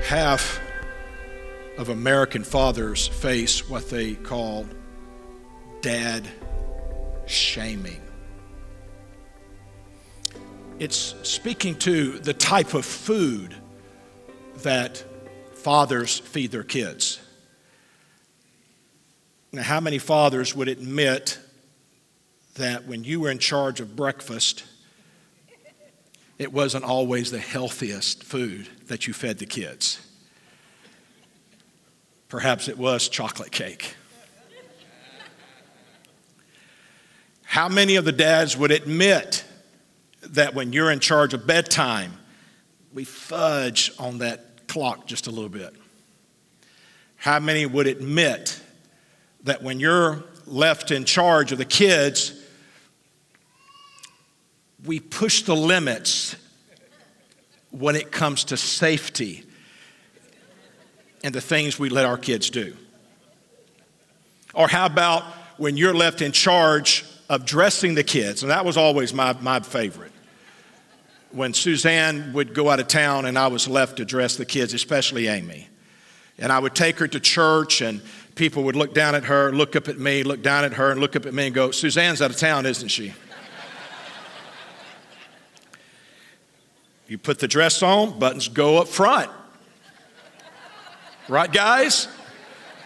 half of American fathers face what they call dad shaming. It's speaking to the type of food that fathers feed their kids. Now, how many fathers would admit that when you were in charge of breakfast, it wasn't always the healthiest food that you fed the kids? Perhaps it was chocolate cake. How many of the dads would admit that when you're in charge of bedtime, we fudge on that clock just a little bit? How many would admit that when you're left in charge of the kids, we push the limits when it comes to safety and the things we let our kids do? Or how about when you're left in charge of dressing the kids? And that was always my favorite. When Suzanne would go out of town and I was left to dress the kids, especially Amy. And I would take her to church and people would look down at her, look up at me, look down at her and look up at me and go, "Suzanne's out of town, isn't she?" You put the dress on, buttons go up front. Right, guys?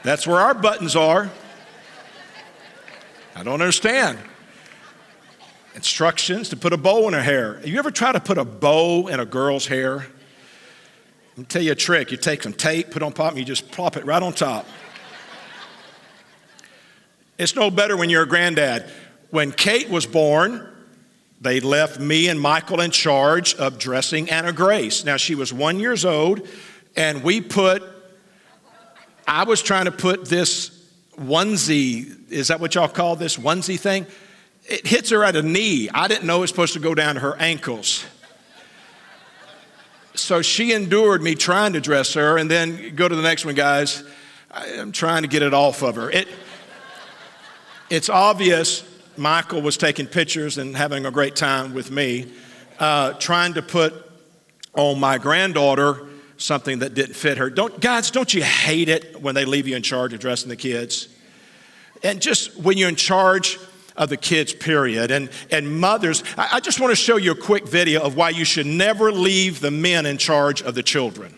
That's where our buttons are. I don't understand. Instructions to put a bow in her hair. You ever try to put a bow in a girl's hair? Let me tell you a trick. You take some tape, put on pop, and you just plop it right on top. It's no better when you're a granddad. When Kate was born, they left me and Michael in charge of dressing Anna Grace. Now, she was 1 year old, and I was trying to put this onesie, is that what y'all call this onesie thing? It hits her at a knee. I didn't know it was supposed to go down to her ankles. So she endured me trying to dress her, and then go to the next one, guys. I'm trying to get it off of her. It's obvious Michael was taking pictures and having a great time with me, trying to put on my granddaughter something that didn't fit her. Don't you hate it when they leave you in charge of dressing the kids? And just when you're in charge of the kids, period. And mothers, I just want to show you a quick video of why you should never leave the men in charge of the children.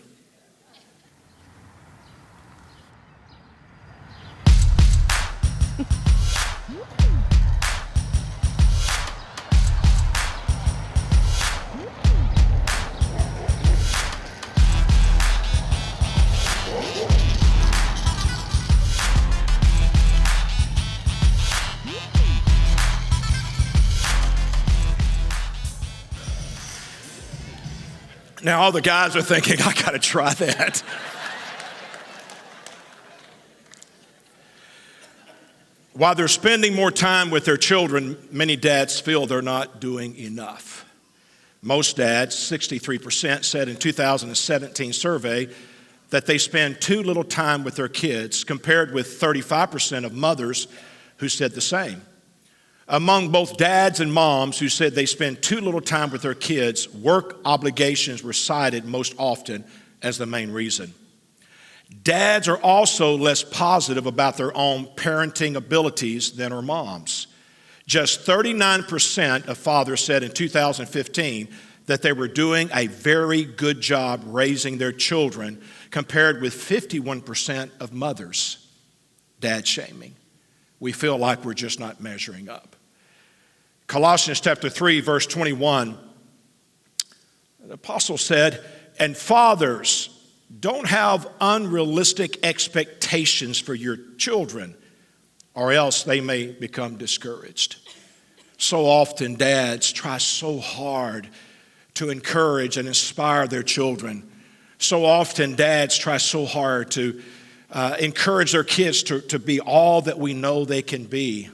Now all the guys are thinking, I gotta try that. While they're spending more time with their children, many dads feel they're not doing enough. Most dads, 63%, said in 2017 survey that they spend too little time with their kids, compared with 35% of mothers who said the same. Among both dads and moms who said they spend too little time with their kids, work obligations were cited most often as the main reason. Dads are also less positive about their own parenting abilities than are moms. Just 39% of fathers said in 2015 that they were doing a very good job raising their children, compared with 51% of mothers. Dad shaming. We feel like we're just not measuring up. Colossians chapter 3, verse 21, the apostle said, "And fathers, don't have unrealistic expectations for your children, or else they may become discouraged." So often dads try so hard to encourage and inspire their children. So often dads try so hard to encourage their kids to be all that we know they can be.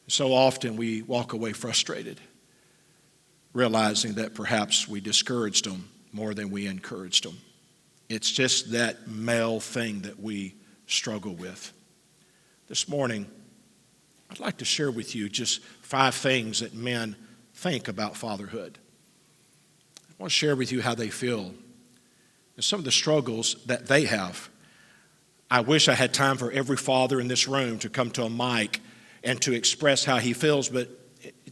So often we walk away frustrated, realizing that perhaps we discouraged them more than we encouraged them. It's just that male thing that we struggle with. This morning, I'd like to share with you just 5 things that men think about fatherhood. I want to share with you how they feel. and some of the struggles that they have. I wish I had time for every father in this room to come to a mic and to express how he feels, but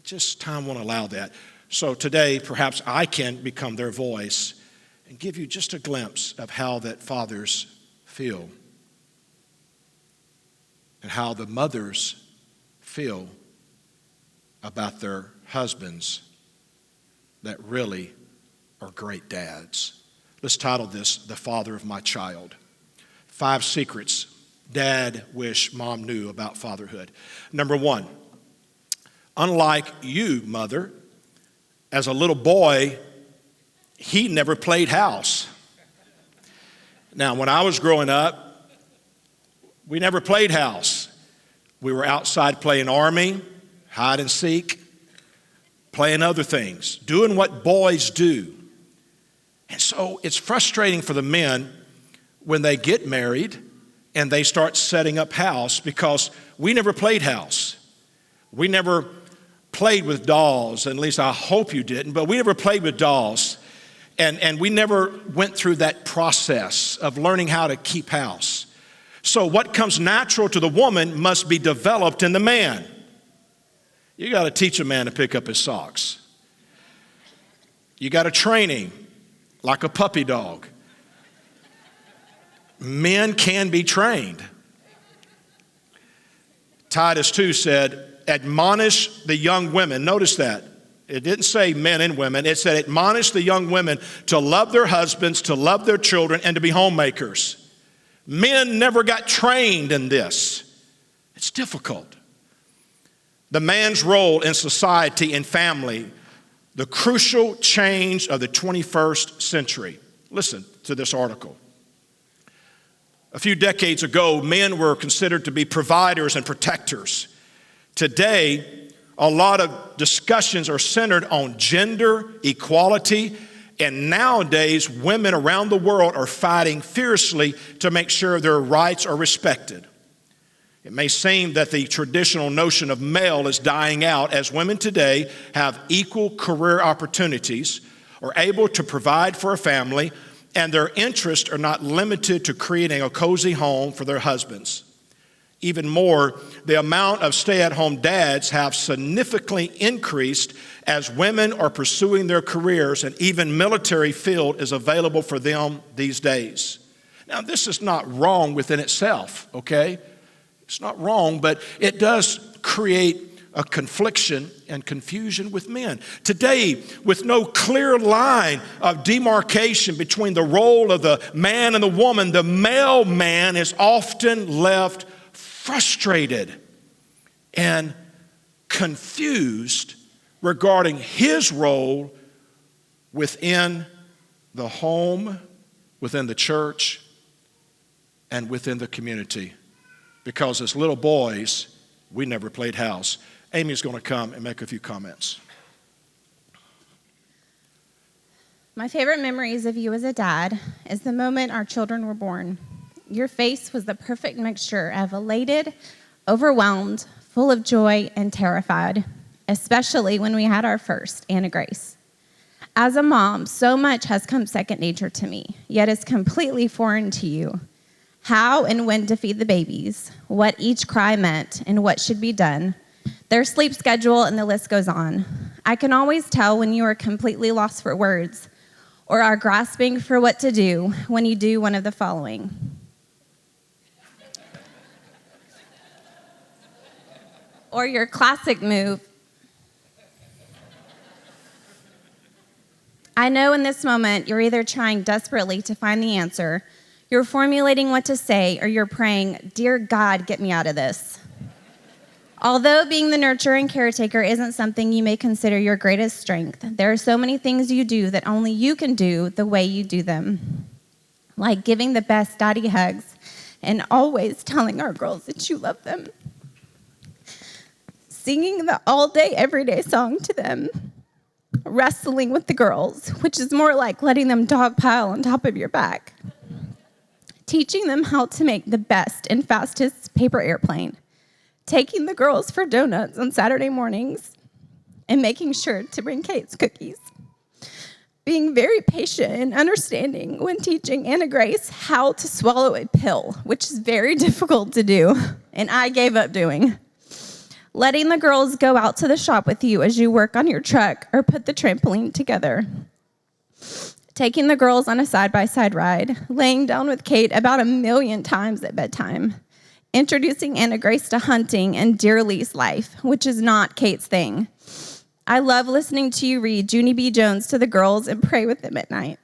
just time won't allow that. So today, perhaps I can become their voice and give you just a glimpse of how that fathers feel and how the mothers feel about their husbands that really are great dads. Let's title this, The Father of My Child. 5 secrets dad wish mom knew about fatherhood. Number 1, unlike you, mother, as a little boy, he never played house. Now, when I was growing up, we never played house. We were outside playing army, hide and seek, playing other things, doing what boys do. And so it's frustrating for the men when they get married and they start setting up house because we never played house. We never played with dolls, at least I hope you didn't, but we never played with dolls. And we never went through that process of learning how to keep house. So what comes natural to the woman must be developed in the man. You got to teach a man to pick up his socks. You got to train him like a puppy dog. Men can be trained. Titus 2 said, admonish the young women. Notice that. It didn't say men and women. It said admonish the young women to love their husbands, to love their children, and to be homemakers. Men never got trained in this. It's difficult. The man's role in society and family, the crucial change of the 21st century. Listen to this article. A few decades ago, men were considered to be providers and protectors. Today, a lot of discussions are centered on gender equality, and nowadays, women around the world are fighting fiercely to make sure their rights are respected. It may seem that the traditional notion of male is dying out as women today have equal career opportunities, are able to provide for a family, and their interests are not limited to creating a cozy home for their husbands. Even more, the amount of stay-at-home dads have significantly increased as women are pursuing their careers, and even military field is available for them these days. Now, this is not wrong within itself, okay? It's not wrong, but it does create a confliction and confusion with men. Today, with no clear line of demarcation between the role of the man and the woman, the male man is often left frustrated and confused regarding his role within the home, within the church, and within the community. Because as little boys, we never played house. Amy's going to come and make a few comments. My favorite memories of you as a dad is the moment our children were born. Your face was the perfect mixture of elated, overwhelmed, full of joy, and terrified, especially when we had our first, Anna Grace. As a mom, so much has come second nature to me, yet is completely foreign to you. How and when to feed the babies, what each cry meant, and what should be done, their sleep schedule, and the list goes on. I can always tell when you are completely lost for words or are grasping for what to do when you do one of the following. Or your classic move. I know in this moment you're either trying desperately to find the answer, you're formulating what to say, or you're praying, "Dear God, get me out of this." Although being the nurturer and caretaker isn't something you may consider your greatest strength, there are so many things you do that only you can do the way you do them. Like giving the best daddy hugs and always telling our girls that you love them. Singing the all-day, everyday song to them. Wrestling with the girls, which is more like letting them dogpile on top of your back. Teaching them how to make the best and fastest paper airplane. Taking the girls for donuts on Saturday mornings. And making sure to bring Kate's cookies. being very patient and understanding when teaching Anna Grace how to swallow a pill, which is very difficult to do, and I gave up doing. Letting the girls go out to the shop with you as you work on your truck or put the trampoline together. Taking the girls on a side-by-side ride, laying down with Kate about 1,000,000 times at bedtime. Introducing Anna Grace to hunting and Dear Lee's life, which is not Kate's thing. I love listening to you read Junie B. Jones to the girls and pray with them at night.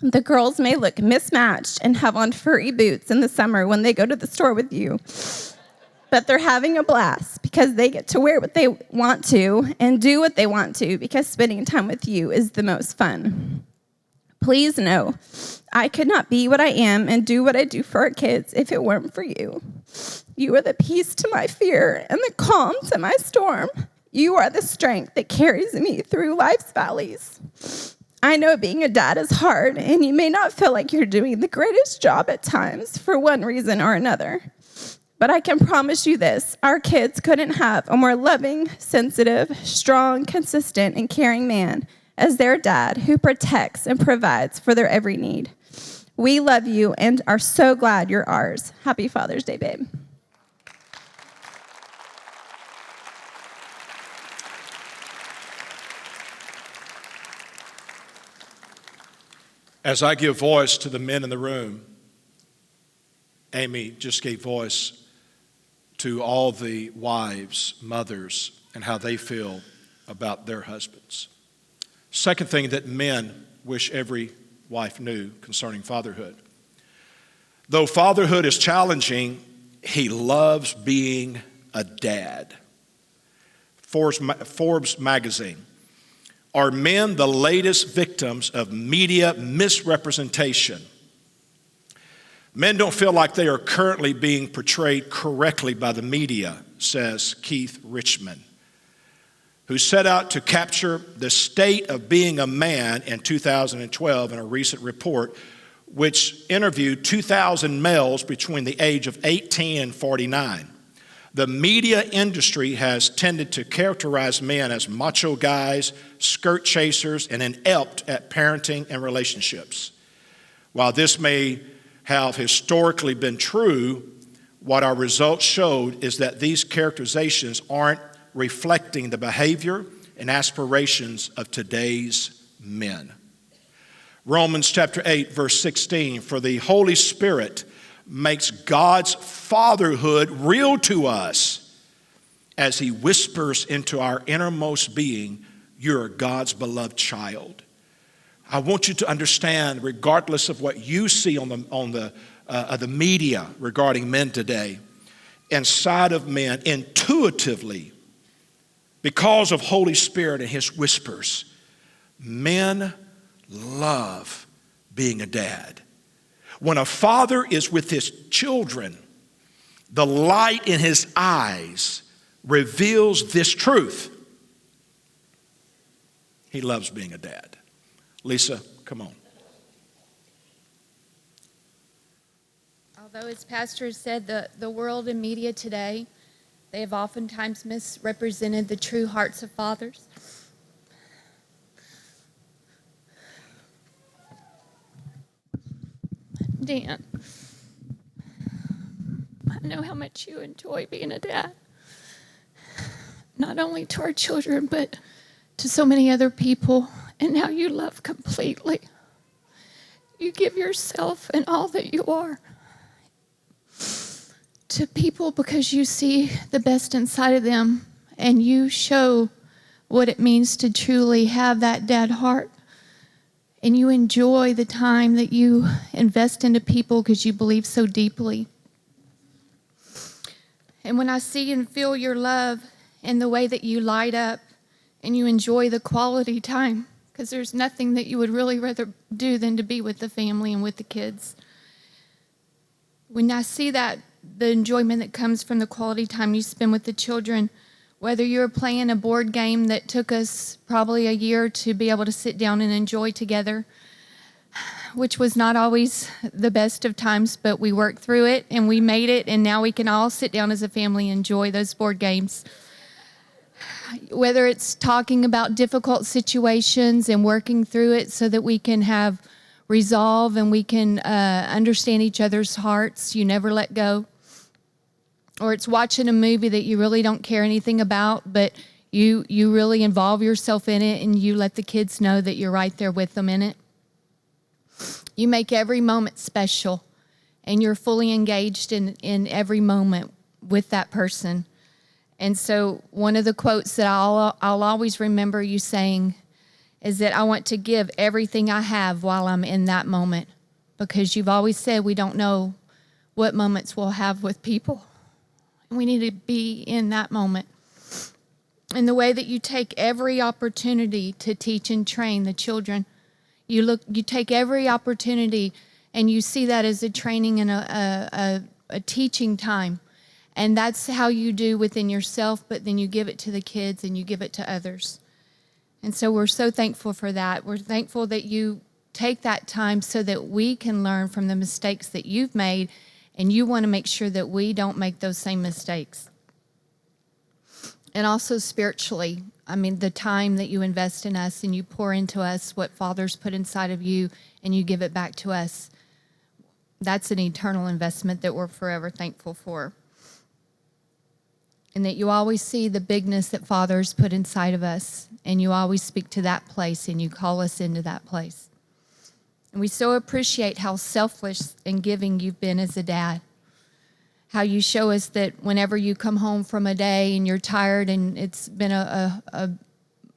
The girls may look mismatched and have on furry boots in the summer when they go to the store with you, but they're having a blast because they get to wear what they want to and do what they want to because spending time with you is the most fun. Please know, I could not be what I am and do what I do for our kids if it weren't for you. You are the peace to my fear and the calm to my storm. You are the strength that carries me through life's valleys. I know being a dad is hard, and you may not feel like you're doing the greatest job at times for one reason or another. But I can promise you this, our kids couldn't have a more loving, sensitive, strong, consistent, and caring man as their dad who protects and provides for their every need. We love you and are so glad you're ours. Happy Father's Day, babe. As I give voice to the men in the room, Amy just gave voice to all the wives, mothers, and how they feel about their husbands. Second thing that men wish every wife knew concerning fatherhood. Though fatherhood is challenging, he loves being a dad. Forbes magazine. Are men the latest victims of media misrepresentation? Men don't feel like they are currently being portrayed correctly by the media, says Keith Richmond, who set out to capture the state of being a man in 2012 in a recent report, which interviewed 2,000 males between the age of 18 and 49. The media industry has tended to characterize men as macho guys, skirt chasers, and inept at parenting and relationships. While this may have historically been true, what our results showed is that these characterizations aren't reflecting the behavior and aspirations of today's men. Romans chapter 8, verse 16, for the Holy Spirit makes God's fatherhood real to us as he whispers into our innermost being, you're God's beloved child. I want you to understand, regardless of what you see on the media regarding men today, inside of men, intuitively, because of Holy Spirit and his whispers, men love being a dad. When a father is with his children, the light in his eyes reveals this truth. He loves being a dad. Lisa, come on. Although, as Pastor said, the world and media today, they have oftentimes misrepresented the true hearts of fathers. Dan, I know how much you enjoy being a dad. Not only to our children, but to so many other people, and how you love completely. You give yourself and all that you are to people because you see the best inside of them, and you show what it means to truly have that dad heart. And you enjoy the time that you invest into people because you believe so deeply. And when I see and feel your love and the way that you light up and you enjoy the quality time, because there's nothing that you would really rather do than to be with the family and with the kids. When I see that, the enjoyment that comes from the quality time you spend with the children, whether you're playing a board game that took us probably a year to be able to sit down and enjoy together, which was not always the best of times, but we worked through it and we made it, and now we can all sit down as a family and enjoy those board games. whether it's talking about difficult situations and working through it so that we can have resolve and we can understand each other's hearts. You never let go. Or it's watching a movie that you really don't care anything about, but you really involve yourself in it and you let the kids know that you're right there with them in it. You make every moment special and you're fully engaged in every moment with that person. And so one of the quotes that I'll always remember you saying is that I want to give everything I have while I'm in that moment, because you've always said we don't know what moments we'll have with people. And we need to be in that moment. And the way that you take every opportunity to teach and train the children, you take every opportunity and you see that as a training and a teaching time. And that's how you do within yourself, but then you give it to the kids and you give it to others. And so we're so thankful for that. We're thankful that you take that time so that we can learn from the mistakes that you've made, and you want to make sure that we don't make those same mistakes. And also spiritually, I mean, the time that you invest in us and you pour into us what Father's put inside of you and you give it back to us, that's an eternal investment that we're forever thankful for. And that you always see the bigness that Father's put inside of us, and you always speak to that place and you call us into that place. And we so appreciate how selfless and giving you've been as a dad. How you show us that whenever you come home from a day and you're tired and it's been a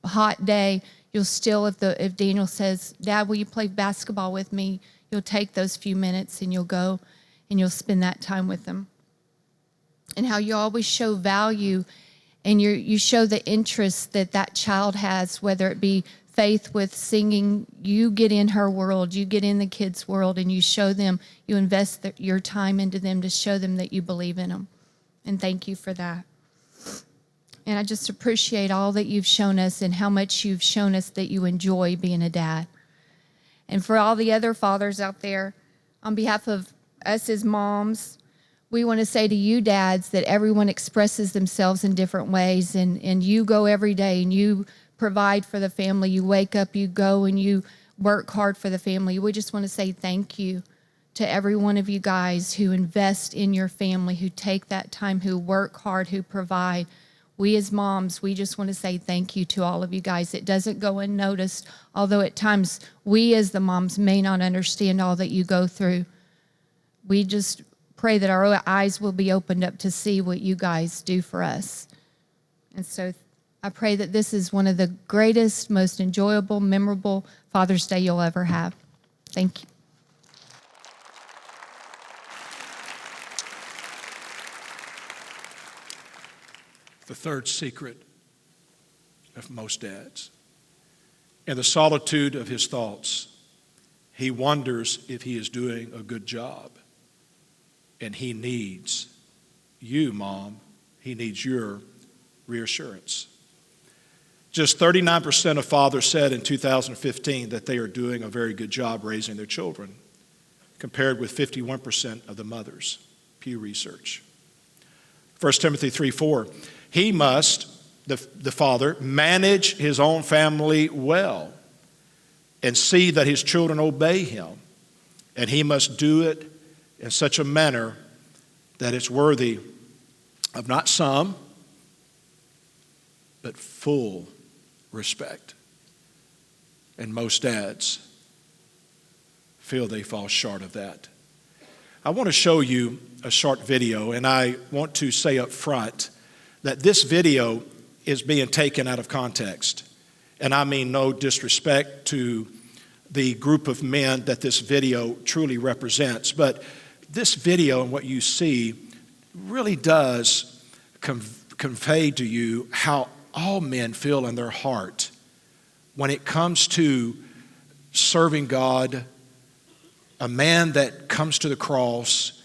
hot day, you'll still, if Daniel says, "Dad, will you play basketball with me?" You'll take those few minutes and you'll go and you'll spend that time with them. And how you always show value and you show the interest that child has, whether it be Faith with singing. You get in her world, you get in the kids' world, and you show them, you invest your time into them to show them that you believe in them. And thank you for that. And I just appreciate all that you've shown us and how much you've shown us that you enjoy being a dad. And for all the other fathers out there, on behalf of us as moms, we want to say to you dads that everyone expresses themselves in different ways, and you go every day and you provide for the family. You wake up, you go and you work hard for the family. We just want to say thank you to every one of you guys who invest in your family, who take that time, who work hard, who provide. We as moms, we just want to say thank you to all of you guys. It doesn't go unnoticed, although at times we as the moms may not understand all that you go through. We just pray that our eyes will be opened up to see what you guys do for us. And so I pray that this is one of the greatest, most enjoyable, memorable Father's Day you'll ever have. Thank you. The third secret of most dads. In the solitude of his thoughts, he wonders if he is doing a good job. And he needs you, Mom. He needs your reassurance. Just 39% of fathers said in 2015 that they are doing a very good job raising their children, compared with 51% of the mothers. Pew Research. 1 Timothy 3:4. He must, the father, manage his own family well and see that his children obey him. And he must do it in such a manner that it's worthy of not some, but full respect. And most dads feel they fall short of that. I want to show you a short video, and I want to say up front that this video is being taken out of context. And I mean no disrespect to the group of men that this video truly represents, but this video and what you see really does convey to you how all men feel in their heart when it comes to serving God, a man that comes to the cross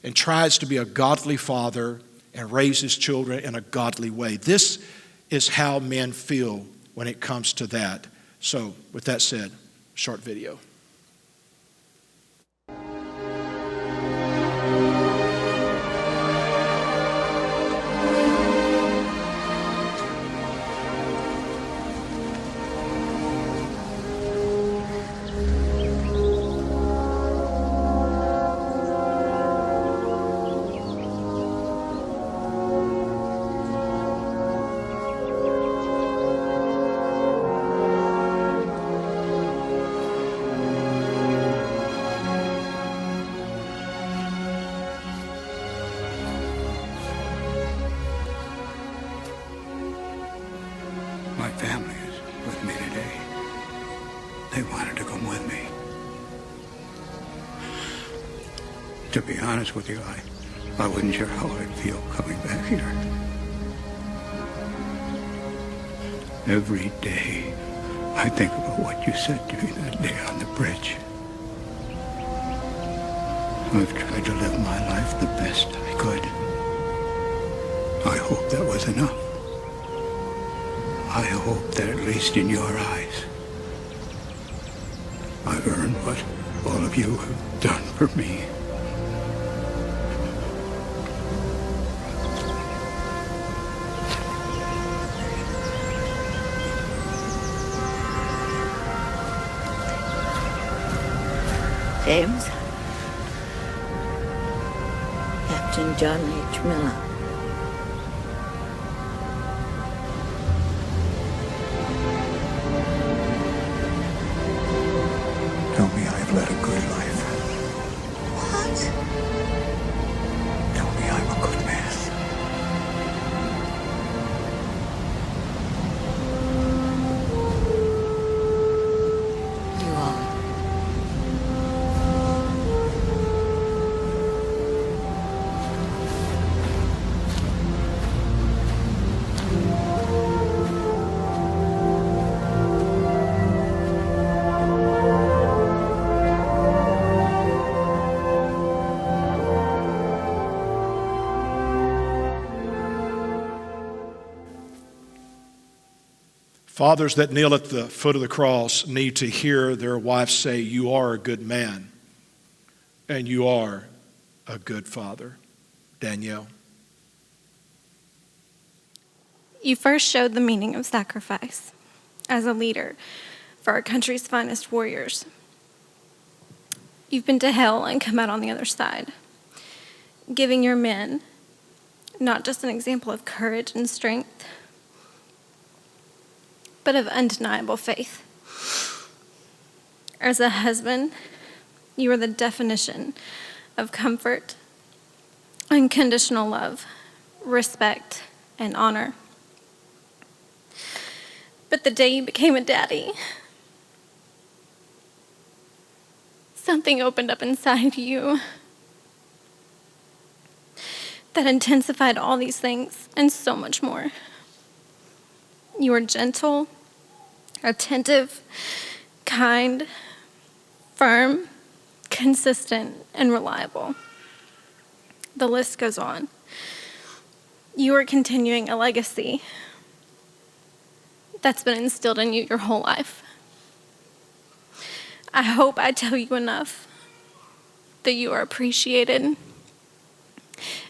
and tries to be a godly father and raise his children in a godly way. This is how men feel when it comes to that. So, with that said, short video. They wanted to come with me. To be honest with you, I wasn't sure how I'd feel coming back here. Every day, I think about what you said to me that day on the bridge. I've tried to live my life the best I could. I hope that was enough. I hope that at least in your eyes, I've earned what all of you have done for me. James. Captain John H. Miller. Tell me I've led a good life. What? Tell me I'm a good man. You are. Fathers that kneel at the foot of the cross need to hear their wife say, "You are a good man, and you are a good father." Danielle. You first showed the meaning of sacrifice as a leader for our country's finest warriors. You've been to hell and come out on the other side, giving your men not just an example of courage and strength, but of undeniable faith. As a husband, you are the definition of comfort, unconditional love, respect, and honor. But the day you became a daddy, something opened up inside you that intensified all these things and so much more. You were gentle, attentive, kind, firm, consistent, and reliable. The list goes on. You are continuing a legacy that's been instilled in you your whole life. I hope I tell you enough that you are appreciated,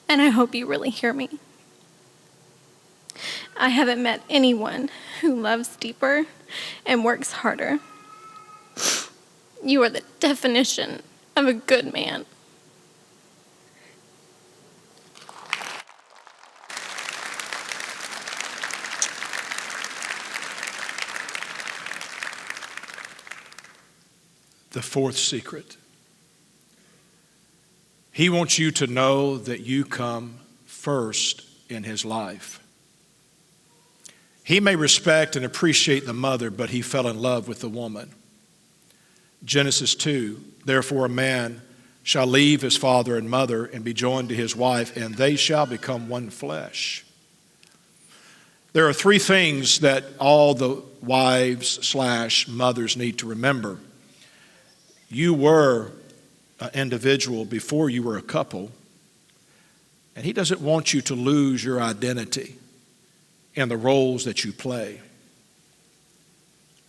and I hope you really hear me. I haven't met anyone who loves deeper and works harder. You are the definition of a good man. The fourth secret. He wants you to know that you come first in his life. He may respect and appreciate the mother, but he fell in love with the woman. Genesis 2, therefore a man shall leave his father and mother and be joined to his wife, and they shall become one flesh. There are three things that all the wives/mothers need to remember. You were an individual before you were a couple, and he doesn't want you to lose your identity and the roles that you play.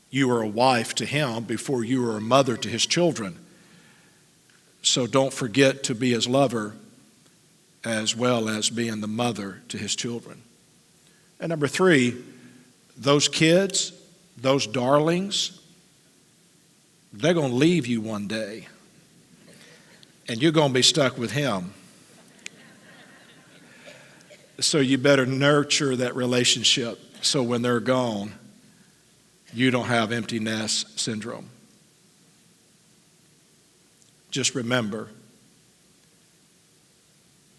You were a wife to him before you were a mother to his children. So don't forget to be his lover as well as being the mother to his children. And number three, those kids, those darlings, they're going to leave you one day, and you're going to be stuck with him. So you better nurture that relationship so when they're gone, you don't have empty nest syndrome. Just remember,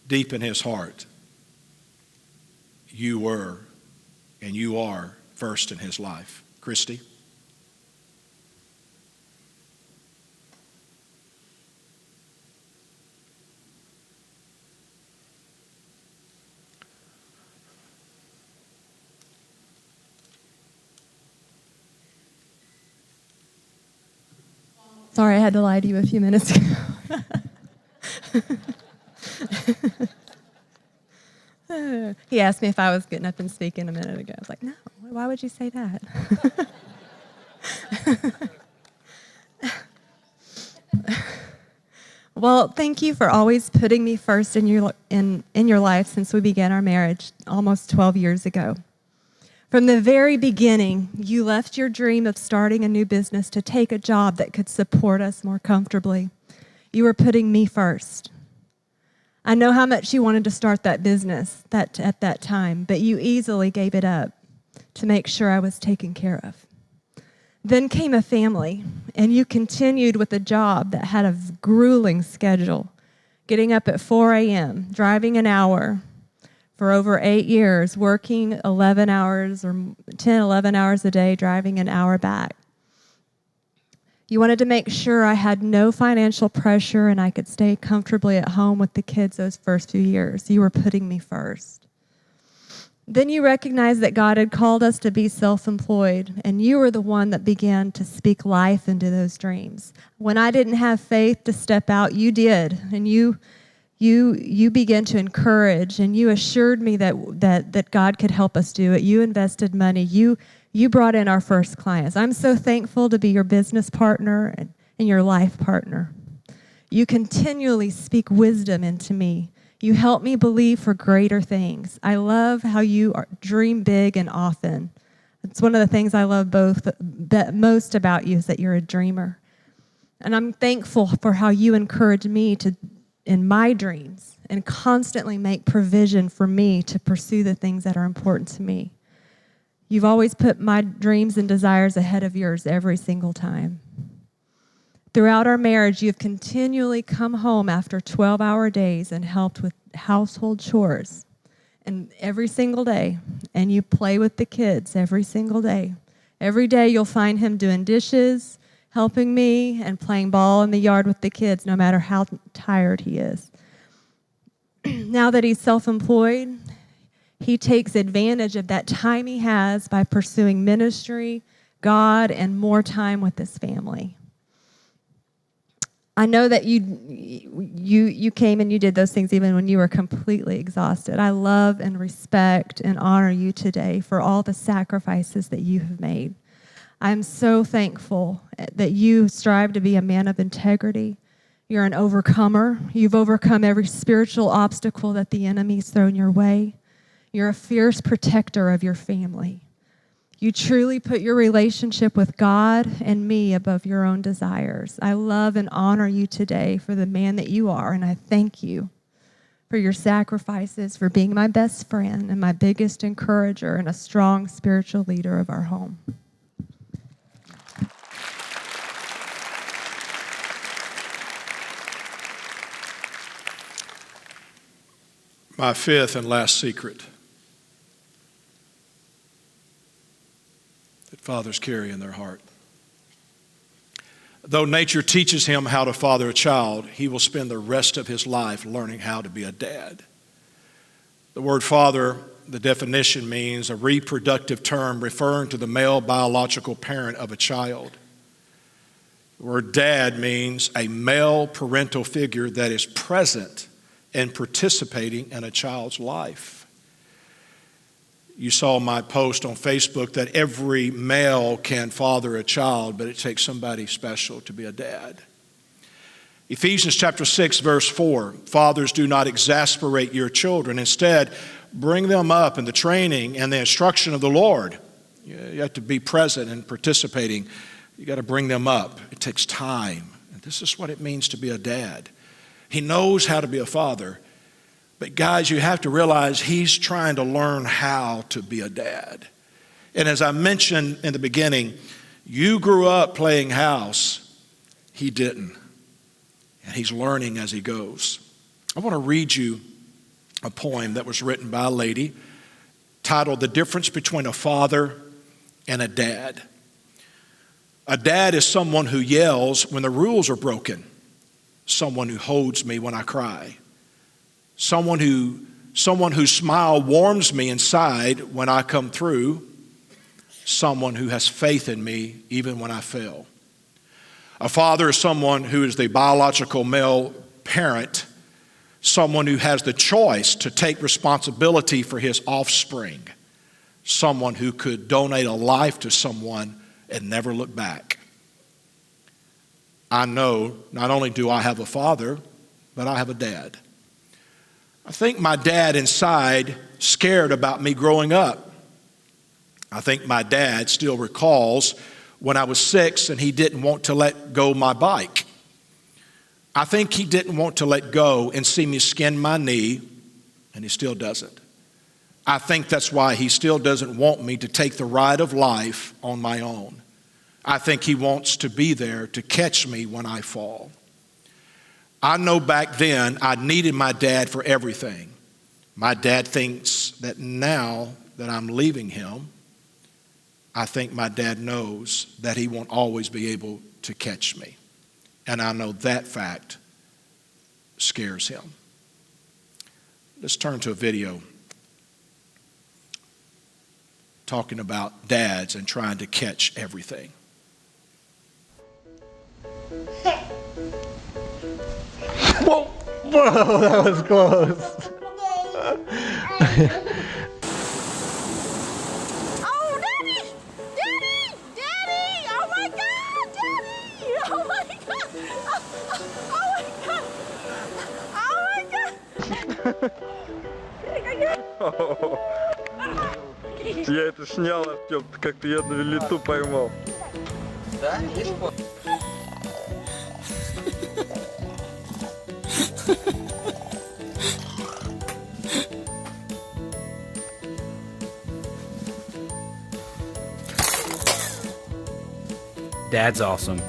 deep in his heart, you were and you are first in his life. Christy? Sorry, I had to lie to you a few minutes ago. He asked me if I was getting up and speaking a minute ago. I was like, no, why would you say that? Well, thank you for always putting me first in your life since we began our marriage almost 12 years ago. From the very beginning, you left your dream of starting a new business to take a job that could support us more comfortably. You were putting me first. I know how much you wanted to start that business at that time, but you easily gave it up to make sure I was taken care of. Then came a family, and you continued with a job that had a grueling schedule, getting up at 4 a.m., driving an hour for over 8 years, working 11 hours or 10, 11 hours a day, driving an hour back. You wanted to make sure I had no financial pressure and I could stay comfortably at home with the kids those first few years. You were putting me first. Then you recognized that God had called us to be self-employed, and you were the one that began to speak life into those dreams. When I didn't have faith to step out, you did, and you began to encourage, and you assured me that God could help us do it. You invested money. You brought in our first clients. I'm so thankful to be your business partner and your life partner. You continually speak wisdom into me. You help me believe for greater things. I love how you dream big and often. It's one of the things I love most about you is that you're a dreamer. And I'm thankful for how you encourage me in my dreams and constantly make provision for me to pursue the things that are important to me. You've always put my dreams and desires ahead of yours every single time. Throughout our marriage, you've continually come home after 12-hour days and helped with household chores and every single day, and you play with the kids every single day. Every day you'll find him doing dishes, helping me, and playing ball in the yard with the kids, no matter how tired he is. Now that he's self-employed, he takes advantage of that time he has by pursuing ministry, God, and more time with his family. I know that you came and you did those things even when you were completely exhausted. I love and respect and honor you today for all the sacrifices that you have made. I'm so thankful that you strive to be a man of integrity. You're an overcomer. You've overcome every spiritual obstacle that the enemy's thrown your way. You're a fierce protector of your family. You truly put your relationship with God and me above your own desires. I love and honor you today for the man that you are, and I thank you for your sacrifices, for being my best friend and my biggest encourager and a strong spiritual leader of our home. My fifth and last secret that fathers carry in their heart. Though nature teaches him how to father a child, he will spend the rest of his life learning how to be a dad. The word father, the definition means a reproductive term referring to the male biological parent of a child. The word dad means a male parental figure that is present and participating in a child's life. You saw my post on Facebook that every male can father a child, but it takes somebody special to be a dad. Ephesians chapter 6, verse 4, fathers, do not exasperate your children. Instead, bring them up in the training and the instruction of the Lord. You have to be present and participating. You got to bring them up. It takes time. And this is what it means to be a dad. He knows how to be a father. But guys, you have to realize he's trying to learn how to be a dad. And as I mentioned in the beginning, you grew up playing house. He didn't. And he's learning as he goes. I want to read you a poem that was written by a lady titled The Difference Between a Father and a Dad. A dad is someone who yells when the rules are broken. Someone who holds me when I cry. Someone whose smile warms me inside when I come through. Someone who has faith in me even when I fail. A father is someone who is the biological male parent, someone who has the choice to take responsibility for his offspring, someone who could donate a life to someone and never look back. I know not only do I have a father, but I have a dad. I think my dad inside scared about me growing up. I think my dad still recalls when I was 6 and he didn't want to let go my bike. I think he didn't want to let go and see me skin my knee, and he still doesn't. I think that's why he still doesn't want me to take the ride of life on my own. I think he wants to be there to catch me when I fall. I know back then I needed my dad for everything. My dad thinks that now that I'm leaving him, I think my dad knows that he won't always be able to catch me. And I know that fact scares him. Let's turn to a video talking about dads and trying to catch everything. Whoa! Whoa, that was close. Oh, Daddy! Daddy! Daddy! Oh my God! Daddy! Oh my God! Oh my God! Oh my God! Я это снял, Артем, как-то я на лету поймал. Да? Есть фото? Dad's awesome.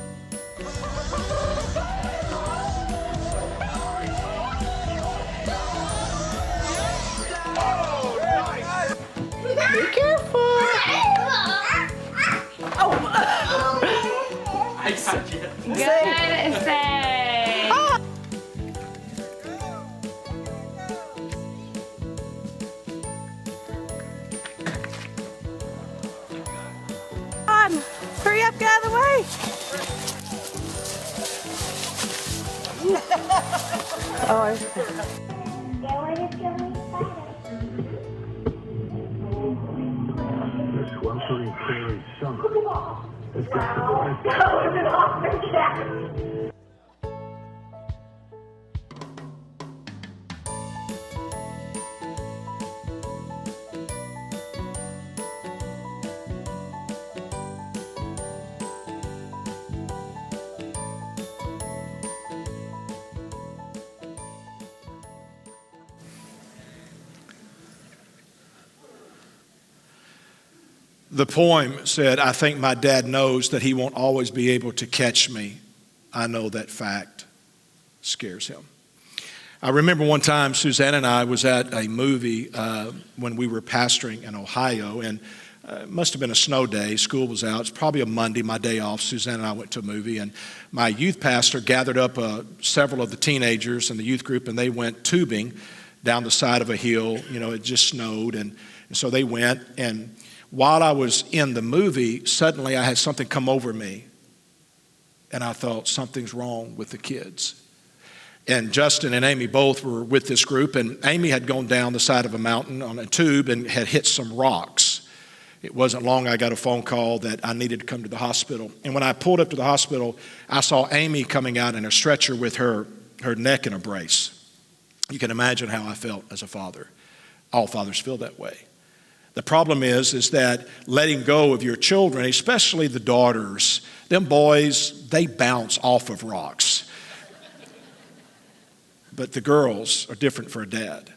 Be careful! I got you. Good say! On! Hurry up, get out of the way! This welcoming fairy summer has got the The poem said, I think my dad knows that he won't always be able to catch me. I know that fact scares him. I remember one time Suzanne and I was at a movie when we were pastoring in Ohio, and it must have been a snow day. School was out. It's probably a Monday, my day off. Suzanne and I went to a movie, and my youth pastor gathered up several of the teenagers in the youth group, and they went tubing down the side of a hill. You know, it just snowed, and so they went, and while I was in the movie, suddenly I had something come over me, and I thought something's wrong with the kids. And Justin and Amy both were with this group, and Amy had gone down the side of a mountain on a tube and had hit some rocks. It wasn't long I got a phone call that I needed to come to the hospital. And when I pulled up to the hospital, I saw Amy coming out in a stretcher with her neck in a brace. You can imagine how I felt as a father. All fathers feel that way. The problem is that letting go of your children, especially the daughters, them boys, they bounce off of rocks. But the girls are different for a dad.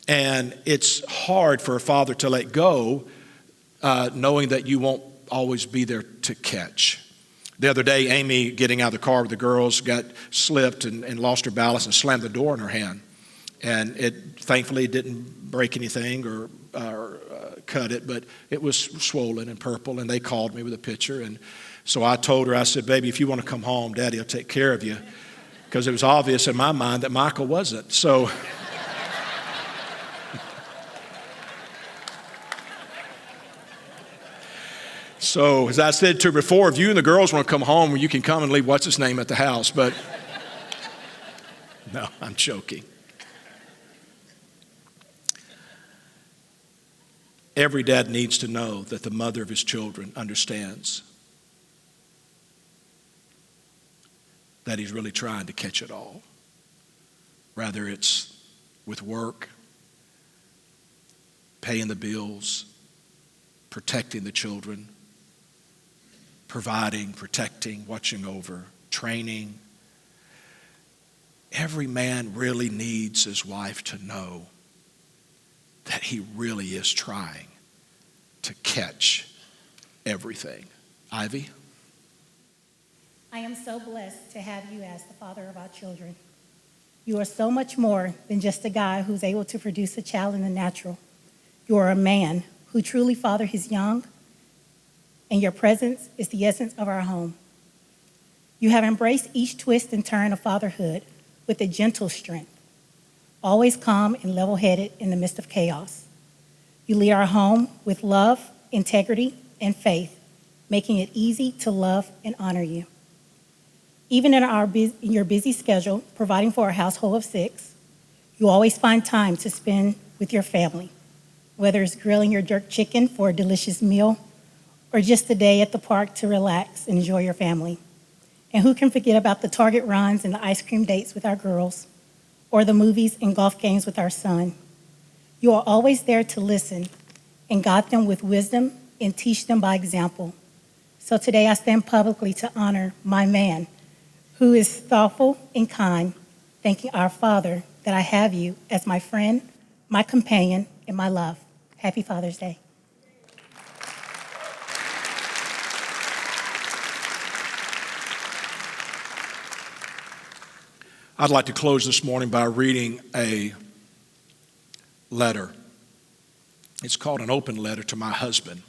And it's hard for a father to let go, knowing that you won't always be there to catch. The other day, Amy, getting out of the car with the girls, got slipped and lost her balance and slammed the door in her hand. And it thankfully didn't break anything or cut it, but it was swollen and purple, and they called me with a picture. And so I told her, I said, baby, if you want to come home, Daddy will take care of you, because it was obvious in my mind that Michael wasn't. So So, as I said to you before, if you and the girls want to come home, you can come and leave what's his name at the house. But no, I'm joking. Every dad needs to know that the mother of his children understands that he's really trying to catch it all. Whether it's with work, paying the bills, protecting the children, providing, protecting, watching over, training. Every man really needs his wife to know that he really is trying to catch everything. Ivy? I am so blessed to have you as the father of our children. You are so much more than just a guy who's able to produce a child in the natural. You are a man who truly fathers his young, and your presence is the essence of our home. You have embraced each twist and turn of fatherhood with a gentle strength, always calm and level-headed in the midst of chaos. You lead our home with love, integrity, and faith, making it easy to love and honor you. Even in your busy schedule, providing for a household of 6, you always find time to spend with your family, whether it's grilling your jerk chicken for a delicious meal or just a day at the park to relax and enjoy your family. And who can forget about the Target runs and the ice cream dates with our girls, or the movies and golf games with our son? You are always there to listen and guide them with wisdom and teach them by example. So today I stand publicly to honor my man, who is thoughtful and kind, thanking our Father that I have you as my friend, my companion, and my love. Happy Father's Day. I'd like to close this morning by reading a letter. It's called an open letter to my husband.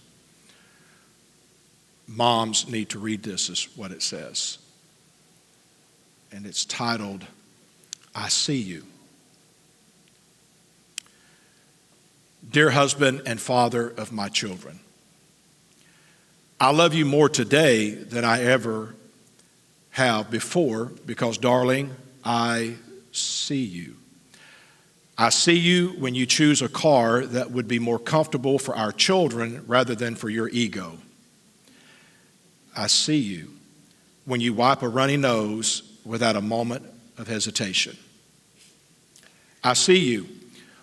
Moms need to read this, is what it says. And it's titled, I See You. Dear husband and father of my children, I love you more today than I ever have before because, darling, I see you. I see you when you choose a car that would be more comfortable for our children rather than for your ego. I see you when you wipe a runny nose without a moment of hesitation. I see you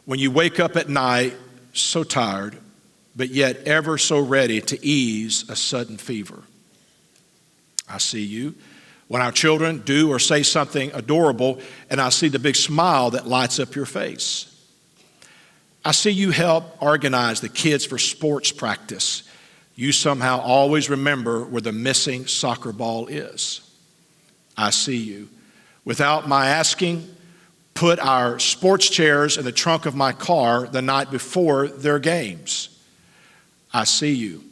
when you wake up at night so tired, but yet ever so ready to ease a sudden fever. I see you when our children do or say something adorable, and I see the big smile that lights up your face. I see you help organize the kids for sports practice. You somehow always remember where the missing soccer ball is. I see you, without my asking, put our sports chairs in the trunk of my car the night before their games. I see you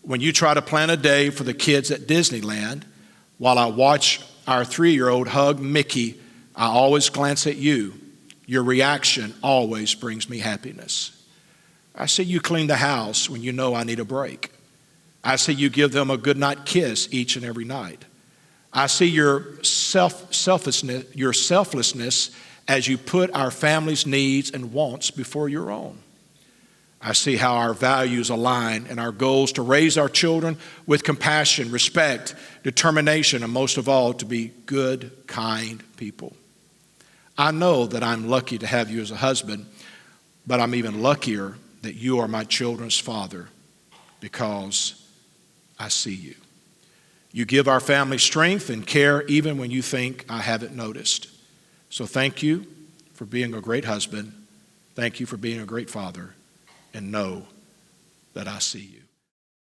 when you try to plan a day for the kids at Disneyland. While I watch our 3-year-old hug Mickey, I always glance at you. Your reaction always brings me happiness. I see you clean the house when you know I need a break. I see you give them a goodnight kiss each and every night. I see your selflessness as you put our family's needs and wants before your own. I see how our values align and our goals to raise our children with compassion, respect, determination, and most of all, to be good, kind people. I know that I'm lucky to have you as a husband, but I'm even luckier that you are my children's father because I see you. You give our family strength and care even when you think I haven't noticed. So thank you for being a great husband. Thank you for being a great father. And know that I see you.